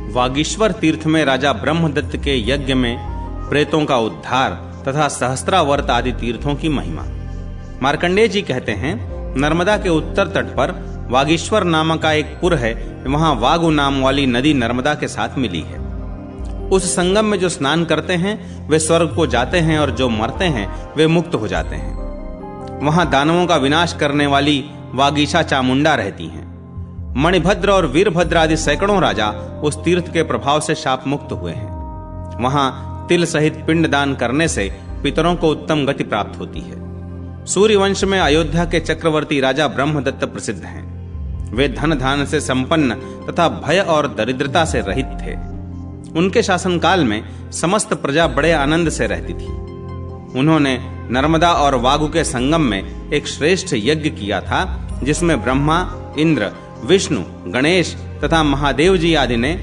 वागीश्वर तीर्थ में राजा ब्रह्मदत्त के यज्ञ में प्रेतों का उद्धार तथा सहस्त्रावर्त आदि तीर्थों की महिमा। मार्कंडेय जी कहते हैं, नर्मदा के उत्तर तट पर वागीश्वर नामक का एक पुर है। वहां वागु नाम वाली नदी नर्मदा के साथ मिली है। उस संगम में जो स्नान करते हैं वे स्वर्ग को जाते हैं और जो मरते हैं वे मुक्त हो जाते हैं। वहां दानवों का विनाश करने वाली वागीशा चामुंडा रहती हैं। मणिभद्र और वीरभद्र आदि सैकड़ों राजा उस तीर्थ के प्रभाव से शाप मुक्त हुए हैं। वहां तिल सहित पिंड दान करने से पितरों को उत्तम गति प्राप्त होती है। सूर्यवंश में अयोध्या के चक्रवर्ती राजा ब्रह्मदत्त प्रसिद्ध हैं। वे धन धान से संपन्न तथा भय और दरिद्रता से रहित थे। उनके शासनकाल में समस्त प्रजा बड़े आनंद से रहती थी। उन्होंने नर्मदा और वागु के संगम में एक श्रेष्ठ यज्ञ किया था, जिसमें ब्रह्मा, इंद्र, विष्णु, गणेश तथा महादेव जी आदि ने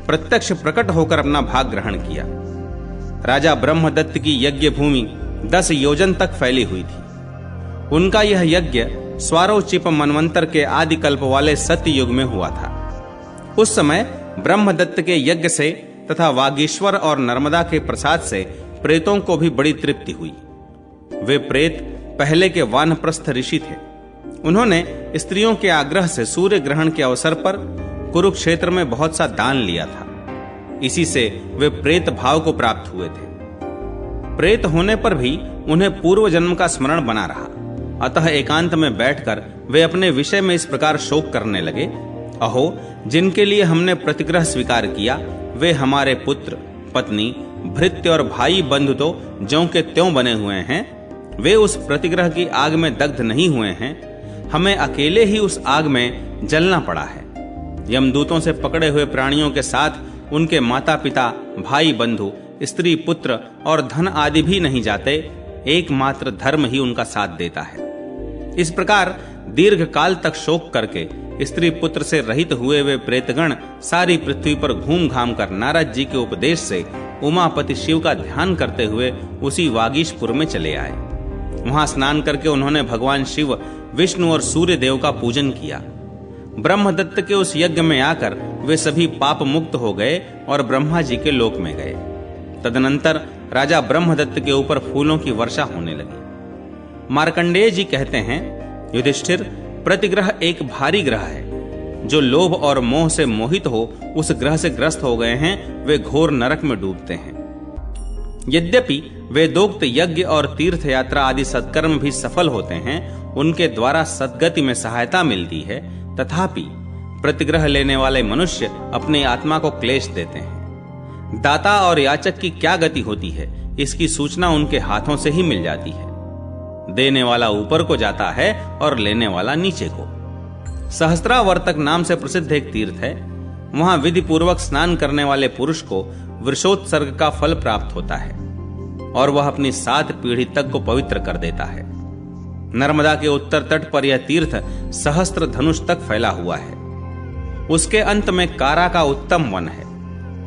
प्रत्यक्ष प्रकट होकर अपना भाग ग्रहण किया। राजा ब्रह्मदत्त की यज्ञ भूमि 10 योजन तक फैली हुई थी। उनका यह यज्ञ स्वारोचिप मनवंतर के आदि कल्प वाले सत्य युग में हुआ था। उस समय ब्रह्मदत्त के यज्ञ से तथा वागीश्वर और नर्मदा के प्रसाद से प्रेतों को भी बड़ी तृप्ति हुई। वे प्रेत पहले के वानप्रस्थ ऋषि थे। उन्होंने स्त्रियों के आग्रह से सूर्य ग्रहण के अवसर पर कुरुक्षेत्र में बहुत सा दान लिया था। इसी से वे प्रेत भाव को प्राप्त हुए थे। प्रेत होने पर भी उन्हें पूर्व जन्म का स्मरण बना रहा। अतः एकांत में बैठकर वे अपने विषय में इस प्रकार शोक करने लगे, अहो, जिनके लिए हमने प्रतिग्रह स्वीकार किया वे हमारे पुत्र, पत्नी, भृत्य और भाई बंधु तो ज्यों के त्यों बने हुए हैं। वे उस प्रतिग्रह की आग में दग्ध नहीं हुए हैं। हमें अकेले ही उस आग में जलना पड़ा है। यमदूतों से पकड़े हुए प्राणियों के साथ उनके माता पिता, भाई बंधु, स्त्री पुत्र और धन आदि भी नहीं जाते। एकमात्र धर्म ही उनका साथ देता है। इस प्रकार दीर्घ काल तक शोक करके स्त्री पुत्र से रहित हुए वे प्रेतगण सारी पृथ्वी पर घूम घाम कर नारद जी के उपदेश से उमापति शिव का ध्यान करते हुए उसी वागीशपुर में चले आए। वहां स्नान करके उन्होंने भगवान शिव, विष्णु और सूर्य देव का पूजन किया। ब्रह्मदत्त के उस यज्ञ में आकर वे सभी पाप मुक्त हो गए और ब्रह्मा जी के लोक में गए। तदनंतर राजा ब्रह्मदत्त के ऊपर फूलों की वर्षा होने लगी। मार्कंडेय जी कहते हैं, युधिष्ठिर, प्रतिग्रह एक भारी ग्रह है। जो लोभ और मोह से मोहित हो उस ग्रह से ग्रस्त हो गए हैं, वे घोर नरक में डूबते हैं। यद्यपि वेदोक्त यज्ञ और तीर्थ यात्रा आदि सत्कर्म भी सफल होते हैं, उनके द्वारा सद्गति में सहायता मिलती है, तथापि प्रतिग्रह लेने वाले मनुष्य अपनी आत्मा को क्लेश देते हैं। दाता और याचक की क्या गति होती है, इसकी सूचना उनके हाथों से ही मिल जाती है। देने वाला ऊपर को जाता है और लेने वाला नीचे को। सहस्त्रावर्तक नाम से प्रसिद्ध एक तीर्थ है। वहां विधि पूर्वक स्नान करने वाले पुरुष को वृषोत्सर्ग का फल प्राप्त होता है और वह अपनी 7 पीढ़ी तक को पवित्र कर देता है। नर्मदा के उत्तर तट पर यह तीर्थ सहस्त्र धनुष तक फैला हुआ है। उसके अंत में कारा का उत्तम वन है।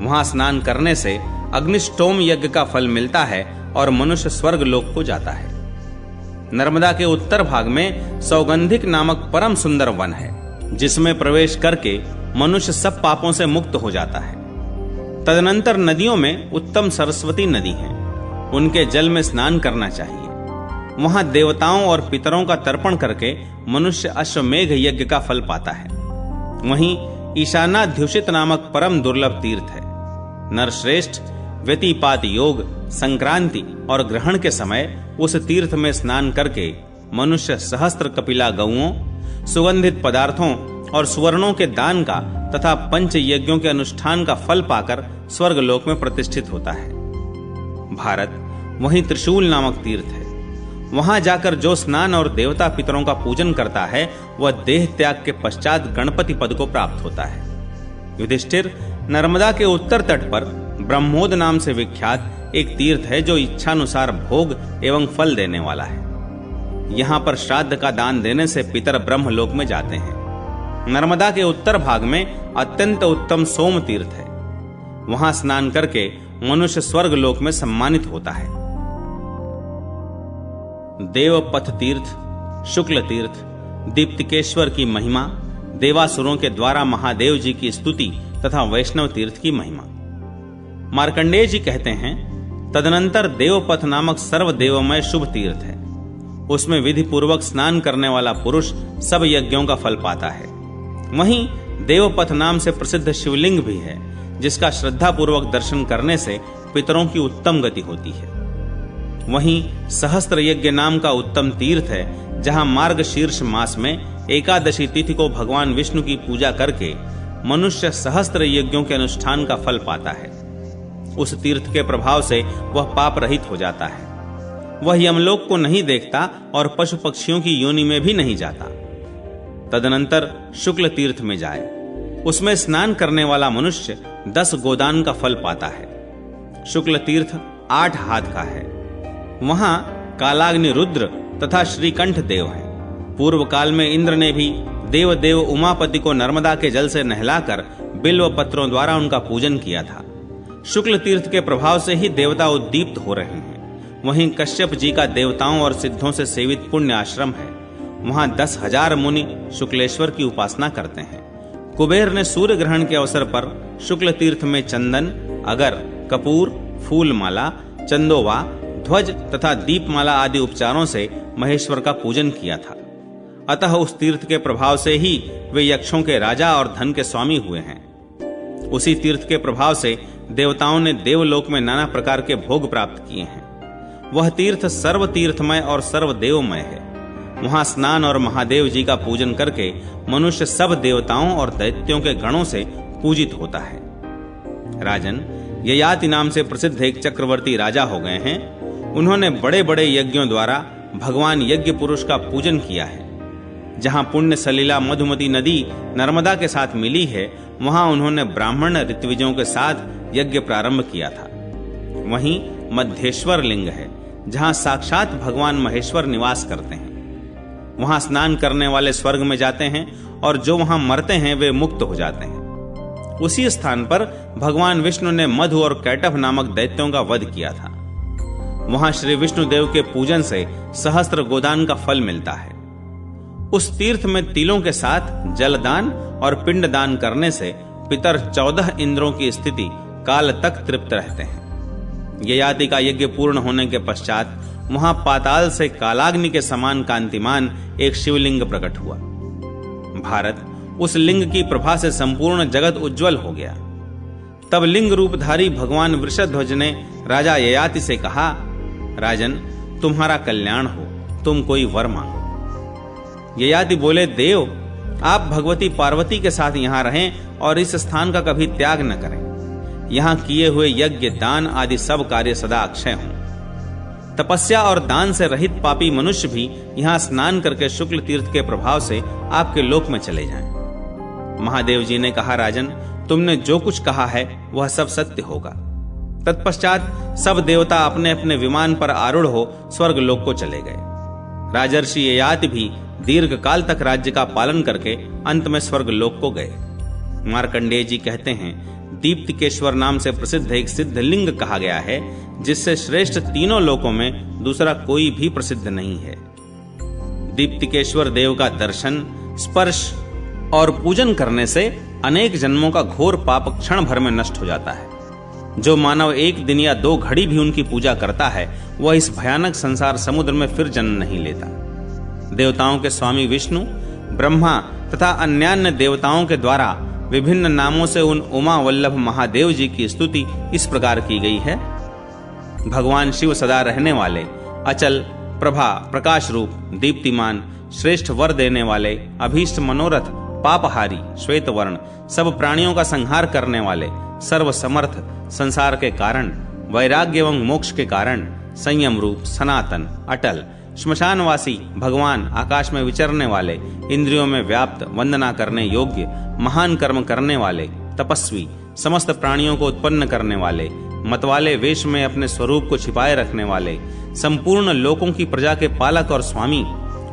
वहां स्नान करने से अग्निष्टोम यज्ञ का फल मिलता है और मनुष्य स्वर्ग लोक को जाता है। नर्मदा के उत्तर भाग में सौगंधिक नामक परम सुंदर वन है, जिसमें प्रवेश करके मनुष्य सब पापों से मुक्त हो जाता है। तदनंतर नदियों में उत्तम सरस्वती नदी है। उनके जल में स्नान करना चाहिए। वहां देवताओं और पितरों का तर्पण करके मनुष्य अश्वमेघ यज्ञ का फल पाता है। वहीं ईशानाध्युषित नामक परम दुर्लभ तीर्थ है। नरश्रेष्ठ व्यतिपात योग, संक्रांति और ग्रहण के समय उस तीर्थ में स्नान करके मनुष्य सहस्त्र कपिला गौओं, सुगंधित पदार्थों और सुवर्णों के दान का तथा पंच यज्ञों के अनुष्ठान का फल पाकर स्वर्गलोक में प्रतिष्ठित होता है। भारत वहीं त्रिशूल नामक तीर्थ है। वहां जाकर जो स्नान और देवता पितरों का पूजन करता है, वह देह त्याग के पश्चात गणपति पद को प्राप्त होता है। युधिष्ठिर, नर्मदा के उत्तर तट पर ब्रह्मोद नाम से विख्यात एक तीर्थ है, जो इच्छानुसार भोग एवं फल देने वाला है। यहाँ पर श्राद्ध का दान देने से पितर ब्रह्मलोक में जाते हैं। नर्मदा के उत्तर भाग में अत्यंत उत्तम सोम तीर्थ है। वहां स्नान करके मनुष्य स्वर्ग लोक में सम्मानित होता है। देवपथ तीर्थ, शुक्ल तीर्थ, दीप्तिकेश्वर की महिमा, देवासुरों के द्वारा महादेव जी की स्तुति तथा वैष्णव तीर्थ की महिमा। मार्कंडेय जी कहते हैं, तदनंतर देवपथ नामक सर्वदेवमय शुभ तीर्थ है। उसमें विधि पूर्वक स्नान करने वाला पुरुष सब यज्ञों का फल पाता है। वहीं देवपथ नाम से प्रसिद्ध शिवलिंग भी है, जिसका श्रद्धा पूर्वक दर्शन करने से पितरों की उत्तम गति होती है। वहीं सहस्त्र यज्ञ नाम का उत्तम तीर्थ है, जहां मार्गशीर्ष मास में एकादशी तिथि को भगवान विष्णु की पूजा करके मनुष्य सहस्त्र यज्ञों के अनुष्ठान का फल पाता है। उस तीर्थ के प्रभाव से वह पाप रहित हो जाता है। वह यमलोक को नहीं देखता और पशु पक्षियों की योनि में भी नहीं जाता। तदनंतर शुक्ल तीर्थ में जाए। उसमें स्नान करने वाला मनुष्य 10 गोदान का फल पाता है। शुक्ल तीर्थ 8 हाथ का है। वहां कालाग्नि रुद्र तथा श्रीकंठ देव हैं। पूर्व काल में इंद्र ने भी देव उमापति को नर्मदा के जल से नहलाकर बिल्व पत्रों द्वारा उनका पूजन किया था। शुक्ल तीर्थ के प्रभाव से ही देवता उद्दीप्त हो रहे हैं। वहीं कश्यप जी का देवताओं और सिद्धों से सेवित पुण्य आश्रम है। वहां 10,000 मुनि शुक्लेश्वर की उपासना करते हैं। कुबेर ने सूर्य ग्रहण के अवसर पर शुक्ल तीर्थ में चंदन, अगर, कपूर, फूल माला, चंदोवा, ध्वज तथा दीपमाला आदि उपचारों से महेश्वर का पूजन किया था। अतः उस तीर्थ के प्रभाव से ही वे यक्षों के राजा और धन के स्वामी हुए हैं। उसी तीर्थ के प्रभाव से देवताओं ने देवलोक में नाना प्रकार के भोग प्राप्त किए हैं। वह तीर्थ सर्व तीर्थमय और सर्वदेवमय है। वहां स्नान और महादेव जी का पूजन करके मनुष्य सब देवताओं और दैत्यों के गणों से पूजित होता है। राजन, ययाति नाम से प्रसिद्ध एक चक्रवर्ती राजा हो गए हैं। उन्होंने बड़े बड़े यज्ञों द्वारा भगवान यज्ञ पुरुष का पूजन किया है। जहां पुण्य सलीला मधुमती नदी नर्मदा के साथ मिली है, वहां उन्होंने ब्राह्मण ऋत्विजों के साथ यज्ञ प्रारंभ किया था। वहीं मध्येश्वर लिंग है, जहां साक्षात भगवान महेश्वर निवास करते हैं। वहां स्नान करने वाले स्वर्ग में जाते हैं और जो वहां मरते हैं वे मुक्त हो जाते हैं। उसी स्थान पर भगवान विष्णु ने मधु और कैटभ नामक दैत्यों का वध किया था। वहां श्री विष्णु देव के पूजन से सहस्त्र गोदान का फल मिलता है। उस तीर्थ में तिलों के साथ जलदान और पिंडदान करने से पितर 14 इंद्रों की स्थिति काल तक तृप्त रहते हैं। ययाति का यज्ञ पूर्ण होने के पश्चात वहां पाताल से कालाग्नि के समान कांतिमान एक शिवलिंग प्रकट हुआ। भारत, उस लिंग की प्रभा से संपूर्ण जगत उज्जवल हो गया। तब लिंग रूपधारी भगवान वृषध्वज ने राजा ययाति से कहा, राजन, तुम्हारा कल्याण हो, तुम कोई वर मांगो। ययाति बोले, देव, आप भगवती पार्वती के साथ यहाँ रहें और इस स्थान का कभी त्याग न करें। यहाँ किए हुए यज्ञ, दान आदि सब कार्य सदा अक्षय हों। तपस्या और दान से रहित पापी मनुष्य भी यहाँ स्नान करके शुक्ल तीर्थ के प्रभाव से आपके लोक में चले जाएं। महादेव जी ने कहा, राजन, तुमने जो कुछ कहा है वह सब सत्य होगा। तत्पश्चात सब देवता अपने अपने विमान पर आरूढ़ हो स्वर्ग लोक को चले गए। राजर्षि ययाति भी दीर्घ काल तक राज्य का पालन करके अंत में स्वर्ग लोक को गए। मार्कंडेय जी कहते हैं, दीप्तिकेश्वर नाम से प्रसिद्ध एक सिद्ध लिंग कहा गया है, जिससे श्रेष्ठ तीनों लोकों में दूसरा कोई भी प्रसिद्ध नहीं है। दीप्तिकेश्वर देव का दर्शन, स्पर्श और पूजन करने से अनेक जन्मों का घोर पाप क्षण भर में नष्ट हो जाता है। जो मानव 1 दिन या 2 घड़ी भी उनकी पूजा करता है, वह इस भयानक संसार समुद्र में फिर जन्म नहीं लेता। देवताओं के स्वामी विष्णु, ब्रह्मा तथा अन्यान्य देवताओं के द्वारा विभिन्न नामों से उन उमा वल्लभ महादेव जी की स्तुति इस प्रकार की गई है। भगवान शिव सदा रहने वाले, अचल, प्रभा, प्रकाश रूप, दीप्तिमान, श्रेष्ठ वर देने वाले, अभीष्ट मनोरथ, पापहारी, श्वेत वर्ण, सब प्राणियों का संहार करने वाले, सर्व समर्थ, संसार के कारण, वैराग्य एवं मोक्ष के कारण, संयम रूप, सनातन, अटल, श्मशानवासी भगवान, आकाश में विचरने वाले, इंद्रियों में व्याप्त, वंदना करने योग्य, महान कर्म करने वाले, तपस्वी, समस्त प्राणियों को उत्पन्न करने वाले, मतवाले वेश में अपने स्वरूप को छिपाए रखने वाले, संपूर्ण लोकों की प्रजा के पालक और स्वामी,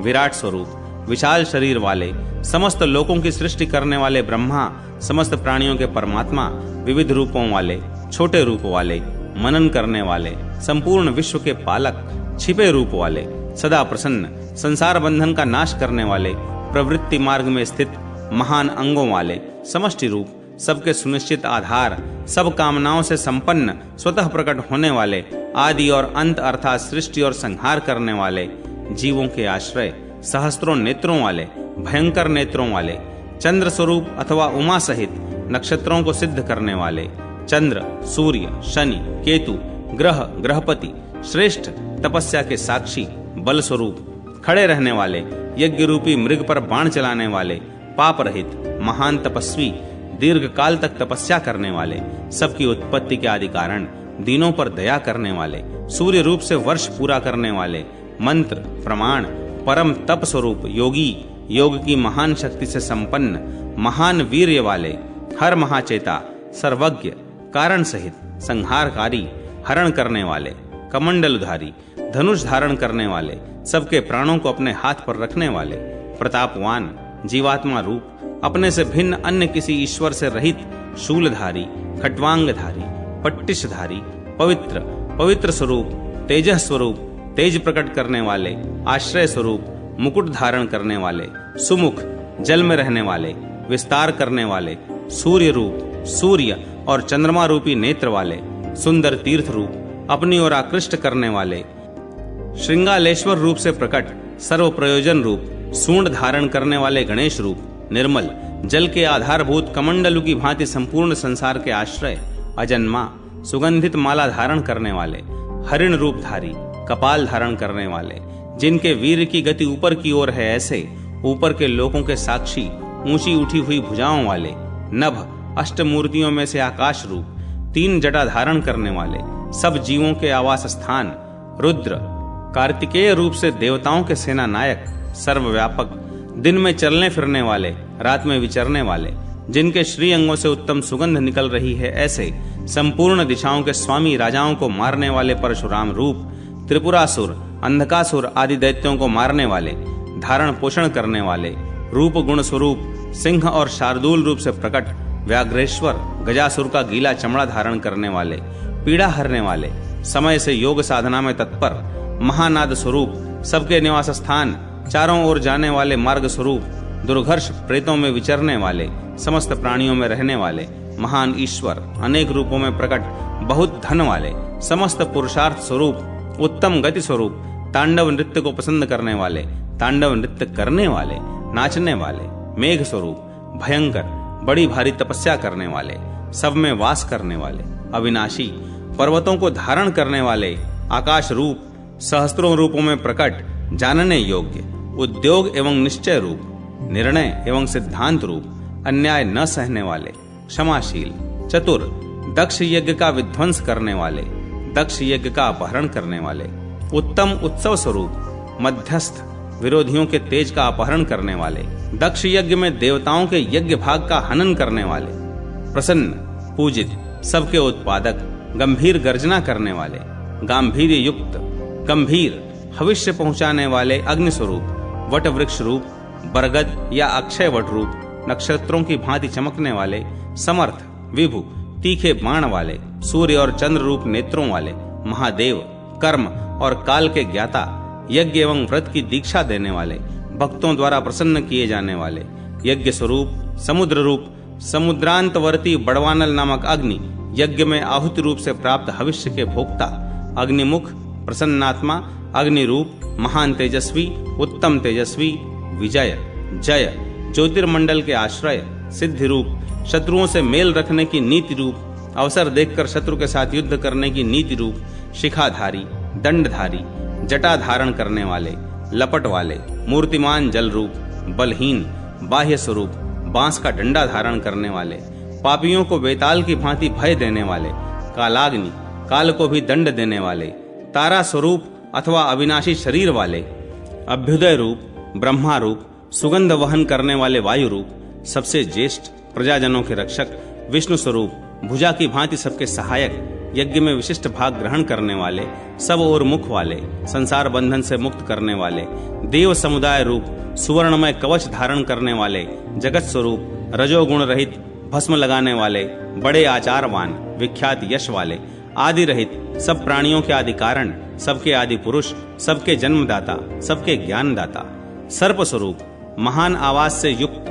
विराट स्वरूप, विशाल शरीर वाले, समस्त लोकों की सृष्टि करने वाले ब्रह्मा, समस्त प्राणियों के परमात्मा, विविध रूपों वाले, छोटे रूप वाले, मनन करने वाले, संपूर्ण विश्व के पालक, छिपे रूप वाले, सदा प्रसन्न, संसार बंधन का नाश करने वाले, प्रवृत्ति मार्ग में स्थित, महान अंगों वाले, समष्टि रूप, सबके सुनिश्चित आधार, सब कामनाओं से संपन्न, स्वतः प्रकट होने वाले, आदि और अंत अर्थात सृष्टि और संहार करने वाले, जीवों के आश्रय, सहस्त्रों नेत्रों वाले, भयंकर नेत्रों वाले, चंद्र स्वरूप अथवा उमा सहित नक्षत्रों को सिद्ध करने वाले, चंद्र, सूर्य, शनि, केतु, ग्रह, ग्रहपति, श्रेष्ठ तपस्या के साक्षी, बल स्वरूप, खड़े रहने वाले, यज्ञ रूपी मृग पर बाण चलाने वाले, पाप रहित, महान तपस्वी, दीर्घ काल तक तपस्या करने वाले, सबकी उत्पत्ति के आदि कारण, दीनों पर दया करने वाले, सूर्य रूप से वर्ष पूरा करने वाले, मंत्र, प्रमाण, परम तप स्वरूप, योगी, योग की महान शक्ति से संपन्न, महान वीर्य वाले, हर महाचेता, सर्वज्ञ, कारण सहित, संहारकारी, हरण करने वाले, कमंडलधारी, धनुष धारण करने वाले, सबके प्राणों को अपने हाथ पर रखने वाले, प्रतापवान, जीवात्मा रूप, अपने से भिन्न अन्य किसी ईश्वर से रहित, शूलधारी, खट्वांगधारी, पट्टिशधारी, पवित्र, पवित्र स्वरूप, तेजस स्वरूप, तेज प्रकट करने वाले, आश्रय स्वरूप, मुकुट धारण करने वाले, सुमुख, जल में रहने वाले, विस्तार करने वाले, सूर्य रूप, सूर्य और चंद्रमा रूपी नेत्र वाले, सुंदर तीर्थ रूप, अपनी ओर आकृष्ट करने वाले, श्रृंगालेश्वर रूप से प्रकट, सर्व प्रयोजन रूप, सूंड धारण करने वाले गणेश रूप, निर्मल, जल के आधारभूत कमंडलु की भांति संपूर्ण संसार के आश्रय, अजन्मा, सुगंधित माला धारण करने वाले, हरिण रूपधारी, कपाल धारण करने वाले, जिनके वीर की गति ऊपर की ओर है, ऐसे ऊपर के लोकों के साक्षी, ऊंची उठी हुई भुजाओं वाले, नभ, अष्टमूर्तियों में से आकाश रूप, 3 जटा धारण करने वाले, सब जीवों के आवास स्थान, रुद्र, कार्तिकेय रूप से देवताओं के सेना नायक, सर्वव्यापक, दिन में चलने फिरने वाले, रात में विचरने वाले, जिनके श्री अंगों से उत्तम सुगंध निकल रही है, ऐसे संपूर्ण दिशाओं के स्वामी, राजाओं को मारने वाले परशुराम रूप, त्रिपुरासुर, अंधकासुर आदि दैत्यों को मारने वाले, धारण पोषण करने वाले, रूप गुण स्वरूप, सिंह और शार्दूल रूप से प्रकट, व्याघ्रेश्वर, गजासुर का गीला चमड़ा धारण करने वाले, पीड़ा हरने वाले, समय से योग साधना में तत्पर, महानाद स्वरूप, सबके निवास स्थान, चारों ओर जाने वाले मार्ग स्वरूप, दुर्घर्ष प्रेतों में विचरने वाले, समस्त प्राणियों में रहने वाले, महान ईश्वर, अनेक रूपों में प्रकट, बहुत धन वाले, समस्त पुरुषार्थ स्वरूप, उत्तम गति स्वरूप, तांडव नृत्य को पसंद करने वाले, तांडव नृत्य करने वाले, नाचने वाले, मेघ स्वरूप, भयंकर, बड़ी भारी तपस्या करने वाले, सब में वास करने वाले, अविनाशी, पर्वतों को धारण करने वाले, आकाश रूप, सहस्त्रों रूपों में प्रकट, जानने योग्य, उद्योग एवं निश्चय रूप, निर्णय एवं सिद्धांत रूप, अन्याय न सहने वाले, क्षमाशील, चतुर, दक्ष यज्ञ का विध्वंस करने वाले, दक्ष यज्ञ का अपहरण करने वाले, उत्तम उत्सव स्वरूप, मध्यस्थ, विरोधियों के तेज का अपहरण करने वाले, दक्ष यज्ञ में देवताओं के यज्ञ भाग का हनन करने वाले, प्रसन्न, पूजित, सबके उत्पादक, गंभीर गर्जना करने वाले, गांभीर्य युक्त, गंभीर, भविष्य पहुंचाने वाले, अग्नि स्वरूप, वट वृक्ष रूप, बरगद या अक्षय वट रूप, नक्षत्रों की भांति चमकने वाले, समर्थ, विभु, तीखे बाण वाले, सूर्य और चंद्र रूप नेत्रों वाले, महादेव, कर्म और काल के ज्ञाता, यज्ञ एवं व्रत की दीक्षा देने वाले, भक्तों द्वारा प्रसन्न किए जाने वाले, यज्ञ स्वरूप, समुद्र रूप, समुद्रांतवर्ती बड़वानल नामक अग्नि, यज्ञ में आहुति रूप से प्राप्त भविष्य के भोक्ता, अग्निमुख, प्रसन्नात्मा, अग्नि रूप, महान तेजस्वी, उत्तम तेजस्वी, विजय, जय, ज्योतिर्मंडल के आश्रय, सिद्धि रूप, शत्रुओं से मेल रखने की नीति रूप, अवसर देखकर शत्रु के साथ युद्ध करने की नीति रूप, शिखाधारी, दंडधारी, जटा धारण करने वाले, लपट वाले, मूर्तिमान जल रूप, बलहीन, बाह्य स्वरूप, बांस का डंडा धारण करने वाले, पापियों को बेताल की भांति भय देने वाले, कालाग्नि, काल को भी दंड देने वाले, तारा स्वरूप अथवा अविनाशी शरीर वाले, अभ्युदय रूप, ब्रह्मा रूप, सुगंध वहन करने वाले वायु रूप, सबसे ज्येष्ठ, प्रजाजनों के रक्षक, विष्णु स्वरूप, भुजा की भांति सबके सहायक, यज्ञ में विशिष्ट भाग ग्रहण करने वाले, सब और मुख वाले, संसार बंधन से मुक्त करने वाले, देव समुदाय रूप, सुवर्णमय कवच धारण करने वाले, जगत स्वरूप, रजोगुण रहित, भस्म लगाने वाले, बड़े आचारवान, विख्यात यश वाले, आदि रहित, सब प्राणियों के आदि कारण, सबके आदि पुरुष, सबके जन्मदाता, सबके ज्ञानदाता, सर्प स्वरूप, महान आवाज से युक्त,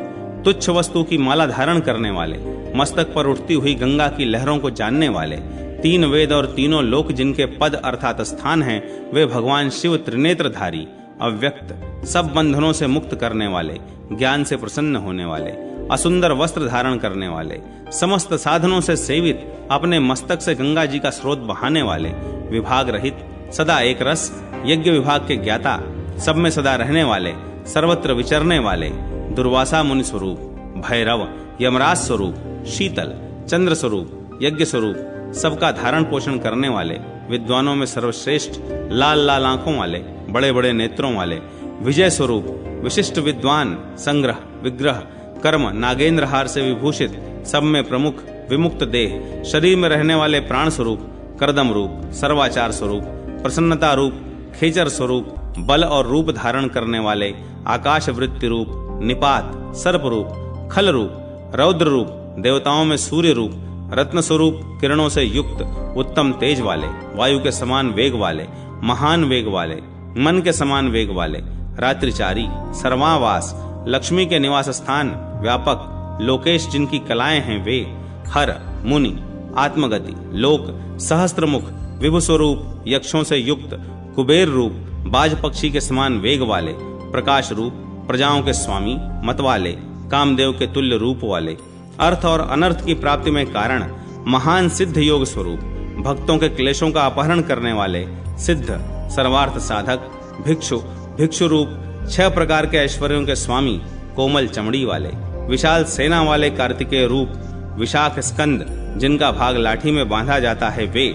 तुच्छ वस्तु की माला धारण करने वाले, मस्तक पर उठती हुई गंगा की लहरों को जानने वाले, 3 वेद और तीनों लोक जिनके पद अर्थात स्थान हैं, वे भगवान शिव त्रिनेत्रधारी, अव्यक्त, सब बंधनों से मुक्त करने वाले, ज्ञान से प्रसन्न होने वाले, असुंदर वस्त्र धारण करने वाले, समस्त साधनों से सेवित, अपने मस्तक से गंगा जी का स्रोत बहाने वाले, विभाग रहित, सदा एक रस, यज्ञ विभाग के ज्ञाता, सब में सदा रहने वाले, सर्वत्र विचरने वाले, दुर्वासा मुनि स्वरूप, भैरव, यमराज स्वरूप, शीतल, चंद्र स्वरूप, यज्ञ स्वरूप, सबका धारण पोषण करने वाले, विद्वानों में सर्वश्रेष्ठ, लाल लाल आंखों वाले, बड़े बड़े नेत्रों वाले, विजय स्वरूप, विशिष्ट विद्वान, संग्रह, विग्रह, कर्म, नागेंद्र हार से विभूषित, सब में प्रमुख, विमुक्त देह, शरीर में रहने वाले प्राण स्वरूप, करदम रूप, सर्वाचार स्वरूप, प्रसन्नता रूप, खेचर स्वरूप, बल और रूप धारण करने वाले, आकाश वृत्ति रूप, निपात, सर्प रूप, खल रूप, रौद्र रूप, देवताओं में सूर्य रूप, रत्न स्वरूप, किरणों से युक्त, उत्तम तेज वाले, वायु के समान वेग वाले, महान वेग वाले, मन के समान वेग वाले, रात्रिचारी, सर्वावास, लक्ष्मी के निवास स्थान, व्यापक, लोकेश जिनकी कलाएं हैं वे, हर, मुनि, आत्मगति, लोक, सहस्त्रमुख, विभु स्वरूप, यक्षों से युक्त, कुबेर रूप, बाज पक्षी के समान वेग वाले, प्रकाश रूप, प्रजाओं के स्वामी, मतवाले, कामदेव के तुल्य रूप वाले, अर्थ और अनर्थ की प्राप्ति में कारण, महान सिद्ध योग स्वरूप, भक्तों के क्लेशों का अपहरण करने वाले, सिद्ध, सर्वार्थ साधक, भिक्षु, भिक्षु रूप, 6 प्रकार के ऐश्वर्यों के स्वामी, कोमल चमड़ी वाले, विशाल सेना वाले कार्तिकेय रूप, विशाख स्कंद, जिनका भाग लाठी में बांधा जाता है वे,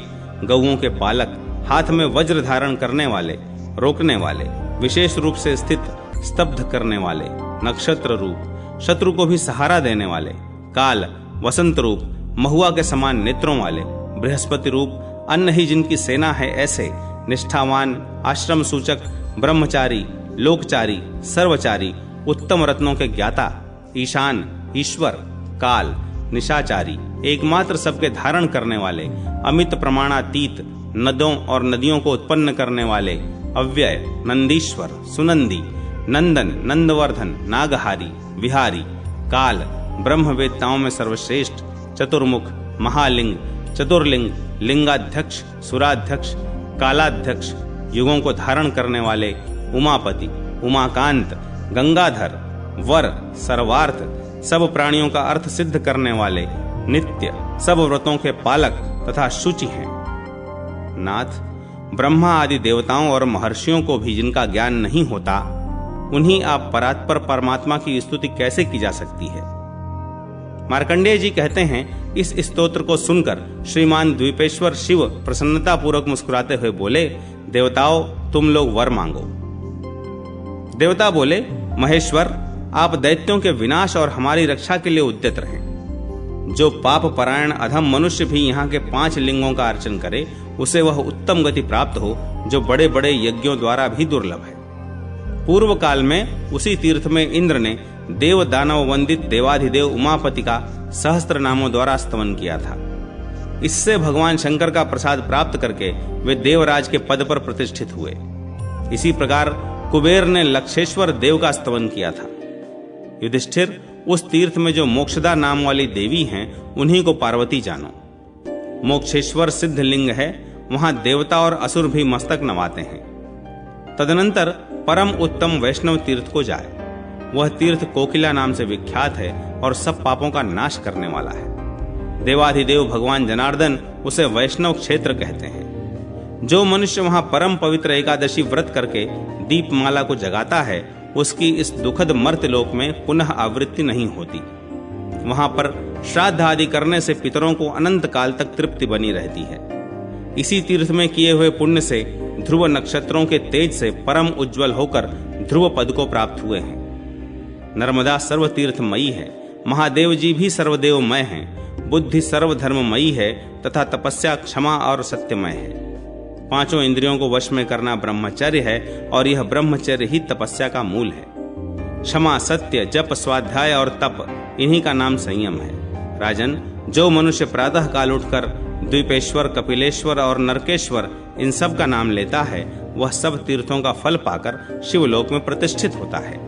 गौओं के पालक, हाथ में वज्र धारण करने वाले, रोकने वाले, विशेष रूप से स्थित, स्तब्ध करने वाले, नक्षत्र रूप, शत्रु को भी सहारा देने वाले, काल, वसंत रूप, महुआ के समान नेत्रों वाले, बृहस्पति रूप, अन्न ही जिनकी सेना है ऐसे, निष्ठावान, आश्रम सूचक, ब्रह्मचारी, लोकचारी, सर्वचारी, उत्तम रत्नों के ज्ञाता, ईशान, ईश्वर, काल, निशाचारी, एकमात्र सबके धारण करने वाले, अमित प्रमाणातीत, नदों और नदियों को उत्पन्न करने वाले, अव्यय, नंदीश्वर, सुनंदी, नंदन, नंदवर्धन, नागहारी, विहारी, काल, ब्रह्मवेत्ताओं में सर्वश्रेष्ठ, चतुर्मुख, महालिंग, चतुर्लिंग, लिंगाध्यक्ष, सुराध्यक्ष, कालाध्यक्ष, युगों को धारण करने वाले, उमापति, उमाकांत, गंगाधर, वर, सर्वार्थ, सब प्राणियों का अर्थ सिद्ध करने वाले, नित्य, सब व्रतों के पालक तथा शुचि हैं। नाथ, ब्रह्मा आदि देवताओं और महर्षियों को भी जिनका ज्ञान नहीं होता, उन्हीं आप परात्पर परमात्मा की स्तुति कैसे की जा सकती है? मार्कंडेय जी कहते हैं, इस स्तोत्र को सुनकर श्रीमान द्वीपेश्वर शिव प्रसन्नता पूर्वक मुस्कुराते हुए बोले, देवताओं, तुम लोग वर मांगो। देवता बोले, महेश्वर, आप दैत्यों के विनाश और हमारी रक्षा के लिए उद्यत रहें। जो पाप परायण अधम मनुष्य भी यहाँ के 5 लिंगों का अर्चन करे, उसे वह उत्तम गति प्राप्त हो, जो बड़े बड़े यज्ञों द्वारा भी दुर्लभ है। पूर्व काल में उसी तीर्थ में इंद्र ने देव दानव वंदित देवाधिदेव उमापति का सहस्त्र नामों द्वारा स्तवन किया था। इससे भगवान शंकर का प्रसाद प्राप्त करके वे देवराज के पद पर प्रतिष्ठित हुए। इसी प्रकार कुबेर ने लक्षेश्वर देव का स्तवन किया था। युधिष्ठिर, उस तीर्थ में जो मोक्षदा नाम वाली देवी हैं, उन्हीं को पार्वती जानो। मोक्षेश्वर सिद्ध लिंग है, वहां देवता और असुर भी मस्तक नवाते हैं। तदनंतर परम उत्तम वैष्णव तीर्थ को जाए। वह तीर्थ कोकिला नाम से विख्यात है और सब पापों का नाश करने वाला है। देवाधिदेव भगवान जनार्दन उसे वैष्णव क्षेत्र कहते हैं। जो मनुष्य वहां परम पवित्र एकादशी व्रत करके दीपमाला को जगाता है, उसकी इस दुखद मर्त्यलोक में पुनः आवृत्ति नहीं होती। वहां पर श्राद्ध आदि करने से पितरों को अनंत काल तक तृप्ति बनी रहती है। इसी तीर्थ में किए हुए पुण्य से ध्रुव नक्षत्रों के तेज से परम उज्जवल होकर ध्रुव पद को प्राप्त हुए हैं। नर्मदा सर्वतीर्थमयी है, महादेव जी भी सर्वदेवमय हैं, बुद्धि सर्वधर्ममयी है तथा तपस्या क्षमा और सत्यमय है। 5 इंद्रियों को वश में करना ब्रह्मचर्य है और यह ब्रह्मचर्य ही तपस्या का मूल है। क्षमा, सत्य, जप, स्वाध्याय और तप, इन्हीं का नाम संयम है। राजन, जो मनुष्य प्रातः काल उठकर द्वीपेश्वर, कपिलेश्वर और नरकेश्वर इन सब का नाम लेता है, वह सब तीर्थों का फल पाकर शिवलोक में प्रतिष्ठित होता है।